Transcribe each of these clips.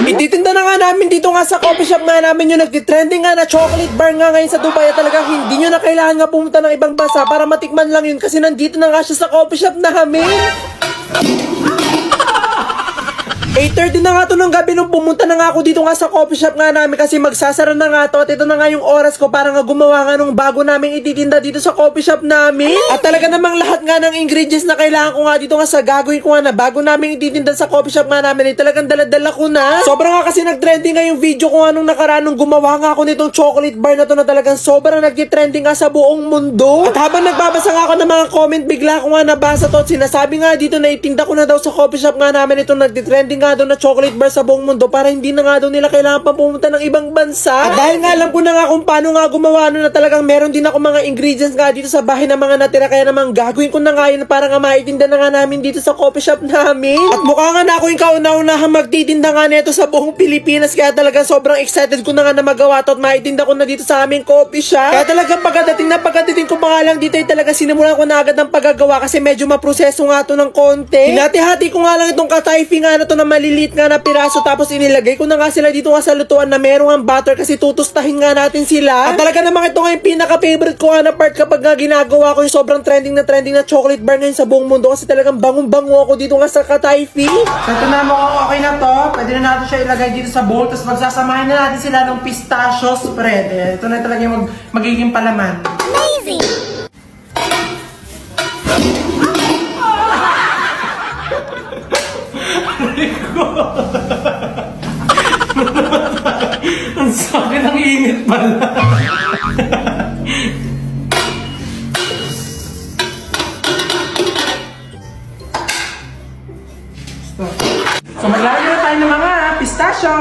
Ititinda na nga namin dito nga sa coffee shop nga namin yung nagtitrending nga na chocolate bar nga ngayon sa Dubai. Talagang hindi nyo na kailangan nga pumunta ng ibang bansa para matikman lang yun kasi nandito na nga siya sa coffee shop namin. 8:30 na nga to ng gabi nung pumunta na nga ako dito nga sa coffee shop nga namin kasi magsasara na nga to at ito na nga yung oras ko para nga gumawa nga nung bago namin ititinda dito sa coffee shop namin. At talaga namang lahat nga ng ingredients na kailangan ko nga dito nga sa gagawin ko nga na bago namin ititinda sa coffee shop nga namin ay talagang daladala ko na. Sobrang nga kasi nagtrending nga yung video ko nga nung nakaraan nung gumawa nga ako nitong chocolate bar na to na talagang sobrang nagtitrending nga sa buong mundo. At habang nagbabasa nga ako ng mga comment bigla ko nga nabasa to at sinasabi nga dito na itinda ko na daw sa coffee shop nga namin itong nagtitrending nga doon na chocolate bar sa buong mundo para hindi na nga daw nila kailangan pa pumunta ng ibang bansa. At dahil nga alam ko na nga kung paano nga gumawa na talagang meron din ako mga ingredients nga dito sa bahay na mga natira kaya naman gagawin ko na nga yun para nga maitinda na nga namin dito sa coffee shop namin. At mukha nga na ako yung kauna-unahang magtitinda nga nito sa buong Pilipinas kaya talagang sobrang excited ko na nga na magawa to at maitinda ko na dito sa aming coffee shop. Kaya talagang pagdating ko pa nga lang dito ay talaga sinimulan ko na agad ng paggagawa kasi medyo maproseso nga to ng konti. Hinati-hati ko nga lang itong katayfi nga na to na maliliit nga na piraso tapos inilagay ko na nga sila dito nga sa lutuan na merong ang butter kasi tutustahin nga natin sila. At talaga namang ito nga yung pinaka-favorite ko nga na part kapag nga ginagawa ko yung sobrang trending na chocolate bar ngayon sa buong mundo kasi talagang bangung-bango ako dito nga sa katayfi. So ito na mukhang okay na to. Pwede na natin siya ilagay dito sa bowl tapos magsasamahin na natin sila ng pistachio spread. Ito na talaga yung magiging palaman. Amazing! Ang sakit ng init pala. So maglalagay na tayo ng mga pistachio.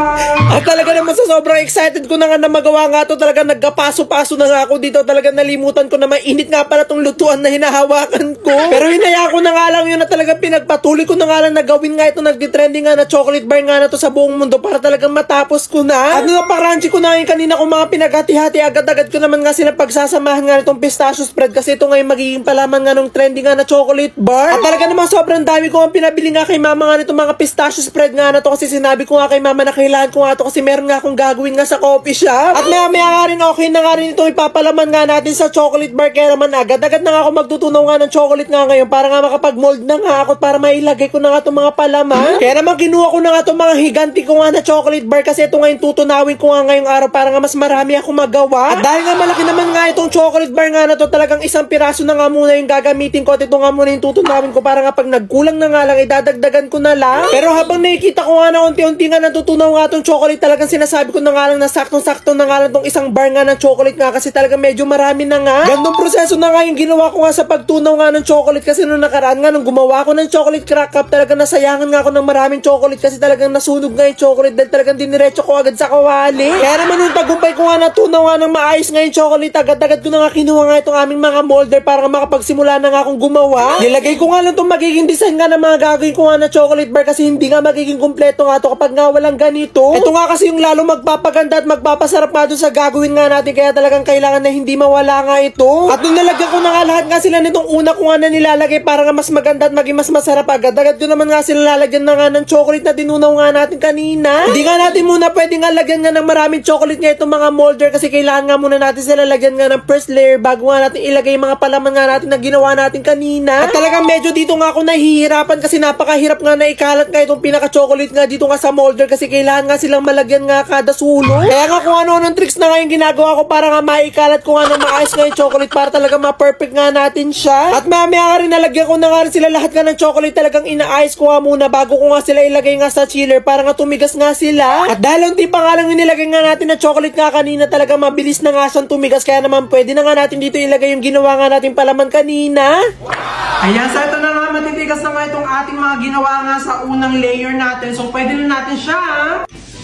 At talaga naman sa sobrang excited ko na nga na magawa nga to, talaga nagkapaso-paso na nga ako dito. Talaga nalimutan ko na mainit nga pala tong lutuan na hinahawakan ko. Pero hinaya ko na nga lang yun na talaga pinagpatuloy ko na nga lang na gawin nga ito nagtitrending nga na chocolate bar nga na to sa buong mundo para talagang matapos ko na. At napakranchy ko na ngayon kanina kung mga pinaghati-hati agad-agad ko naman nga sila pagsasamahan nga nitong pistachio spread kasi ito nga yung magiging palaman nga nung trending nga na chocolate bar. At talaga namang sobrang dami ko ang pinabili nga kay mama nga nitong mga pistachio spread nga na to kasi sinabi ko nga kay mama na kailangan ko nga to kasi meron nga akong gagawin nga sa coffee shop. At maya nga rin okay na nga rin ito ipapalaman nga natin sa chocolate bar kaya naman agad-agad na nga ako magtutunaw nga ng chocolate nga ngayon para nga makapag-mold na nga ako para mailagay ko na nga itong mga palaman. Kaya naman kinuha ko na nga itong mga higanti ko nga na chocolate bar kasi ito nga yung tutunawin ko nga ngayong araw para nga mas marami ako magawa. At dahil nga malaki naman nga itong chocolate bar nga na to talagang isang piraso na nga muna yung gagamitin ko at ito nga muna yung tutunawin ko para nga pag nagkulang na nga lang idadagdagan ko na lang. Pero habang nakikita ko nga na unti-unti nga natutunaw nga itong chocolate talagang sinasabi ko na nga lang na saktong-sakto na nga lang itong isang bar nga ng chocolate nga kasi talagang medyo marami na nga. Gandong proseso na nga yung ginawa ko nga sa pagtunaw nga ng chocolate kasi nung nakaraan nga nung gumawa ko ng chocolate crack cup talagang nasayangan nga ako ng maraming chocolate kasi talagang nasunog nga yung chocolate dahil talagang diniretso ko agad sa kawali. Kaya naman nung tagumpay ko nga natunaw nga ng maayos nga yung chocolate agad-agad ko na nga kinuha nga itong aming mga molder para nga makapagsimula na nga akong gumawa. Nilagay ko nga lang itong magiging design nga ng mga gagawin ko nga na chocolate bar kasi hindi nga magiging kumpleto nga to kapag nga walang ganito. Ito nga kasi yung lalo magpapaganda at magpapasarap nga doon sa gagawin nga natin kaya talagang kailangan na hindi mawala nga ito. At nung nalagyan ko na nga lahat nga sila nitong una ko nga na nilalagay para nga mas maganda at maging mas masarap agad-agad ko naman nga sila lalagyan na nga ng chocolate na tinunaw nga natin kanina. Hindi nga natin muna pwede nga lagyan nga ng maraming chocolate nga itong mga molder kasi kailangan nga muna natin sila lagyan nga ng first layer bago nga natin ilagay yung mga palaman nga natin na ginawa natin kanina. At talagang medyo dito nga ako nahihirapan kasi napakahirap nga na ikalat nga itong pinaka-chocolate nga dito nga sa molder kasi kailangan nga silang malagyan nga kada sulong. Kaya nga kung ano ng tricks na nga yung ginagawa ko para nga maikalat ko nga ng maayos nga yung chocolate para talaga ma-perfect nga natin siya. At mamaya nga rin nalagyan ko na nga rin sila lahat nga ng chocolate talagang inaayos ko nga muna bago ko nga sila ilagay nga sa chiller para nga tumigas nga sila. At dahil unti pa nga lang yung nilagay nga natin na chocolate nga kanina talaga mabilis na nga siyang tumigas kaya naman pwede na nga natin dito ilagay yung ginawa nga natin palaman kanina. Ayan, so ito na nga matitigas na nga itong ating mga ginawa nga sa unang layer natin. So pwede na natin siya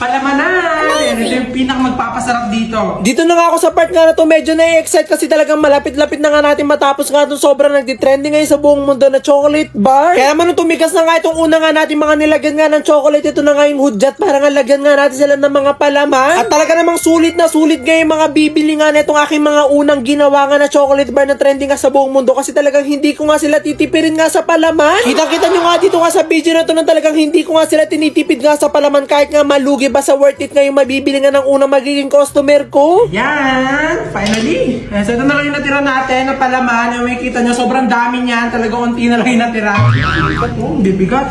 palamanan. natin. Ito yung pinaka magpapasarap dito. Dito na nga ako sa part nga na to, medyo na-excite kasi talagang malapit-lapit na nga natin matapos nga itong sobrang nagtitrending ngayon sa buong mundo na chocolate bar. Kaya man nung tumigas na nga itong una nga natin mga nilagyan nga ng chocolate, ito na nga yung hudyat para nga lagyan nga natin sila ng mga palaman. At talaga namang sulit na sulit nga yung mga bibili nga na itong aking mga unang ginawa nga na chocolate bar na trending nga sa buong mundo kasi talagang hindi ko nga sila titipirin nga sa palaman. Kita-kita nyo nga dito nga sa video na to na talagang hindi ko nga sila tinitipid nga sa palaman kahit nga malugi ba sa worth it nga yung mabibili nga ng unang magiging customer ko. Yan! Finally! So ito na lang yung natira natin na palaman. Yung makikita nyo, sobrang dami niyan. Talaga unti na lang yung natira. Bibigat mo, bibigat.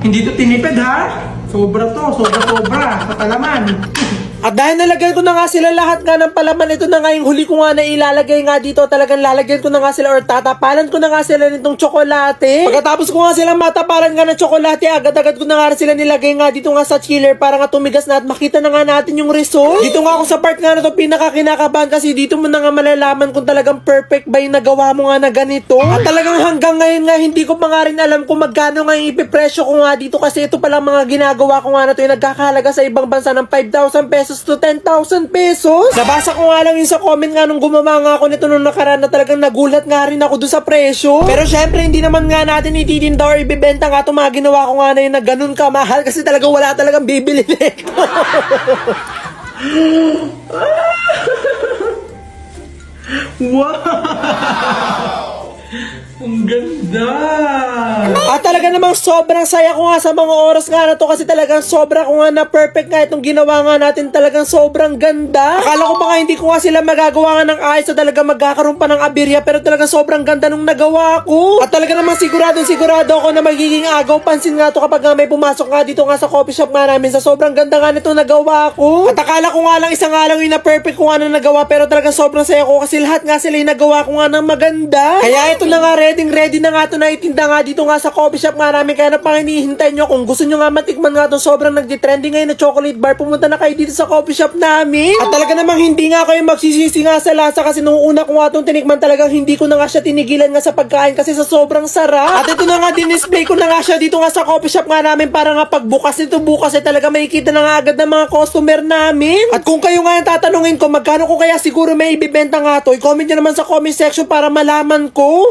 Hindi to tinipid ha? Sobra to, sobra sa palaman. At dahil nalagyan ko na nga sila lahat nga ng palaman, ito na nga yung huli ko nga na ilalagay nga dito. Talagang lalagyan ko na nga sila or tatapalan ko na nga sila nitong tsokolate. Pagkatapos ko nga sila matapalan nga ng tsokolate, agad-agad ko na nga sila nilagay nga dito nga sa chiller para nga tumigas na at makita na nga natin yung result. Dito nga ako sa part nga na to pinaka-kinakabahan kasi dito mo na nga malalaman kung talagang perfect ba yung nagawa mo nga na ganito. At talagang hanggang ngayon nga hindi ko pa nga rin alam kung magkano nga yung ipipresyo ko nga dito kasi ito palang mga ginagawa ko nga na to yung nagkakahalaga sa ibang bansa ng 5,000 pesos to 10,000 pesos. Nabasa ko nga lang yun sa comment nga nung gumawa nga ako nito nung nakaraan na talagang nagulat nga rin ako doon sa presyo. Pero syempre hindi naman nga natin ititinda or ibibenta nga itong mga ginawa ko nga na yun na ganun kamahal kasi talaga wala talagang bibili nito. Wow! Ang ganda! At talaga namang sobrang saya ko nga sa mga oras nga na to kasi talagang sobra ko nga na perfect nga itong ginawa nga natin, talagang sobrang ganda. Akala ko pa nga hindi ko nga sila magagawa nga ng ayos so talaga magkakaroon pa ng aberya pero talagang sobrang ganda nung nagawa ko. At talaga namang sigurado ako na magiging agaw pansin nga to kapag nga may pumasok nga dito nga sa coffee shop nga namin sa sobrang ganda nga nito nagawa ko. At akala ko nga lang isa nga lang yung na perfect ko nga na nagawa pero talagang sobrang saya ko kasi lahat nga sila yung nagawa ko nga ng maganda. Kaya ito na nga ready na nga to na itinda nga dito nga sa coffee shop nga namin. Kaya na pang hinihintay nyo kung gusto nyo nga matikman nga itong sobrang nagtitrending ngayon na chocolate bar, pumunta na kayo dito sa coffee shop namin. At talaga namang hindi nga kayo magsisisi nga sa lasa kasi nung una ko nga itong tinikman talagang hindi ko na nga siya tinigilan nga sa pagkain kasi sa sobrang sarap. At ito na nga din-display ko na nga siya dito nga sa coffee shop nga namin para nga pagbukas nito bukas ay talaga makikita na nga agad ng mga customer namin. At kung kayo nga yung tatanungin ko magkano ko kaya siguro may ibibenta nga to, i-comment nyo naman sa comment section para malaman ko.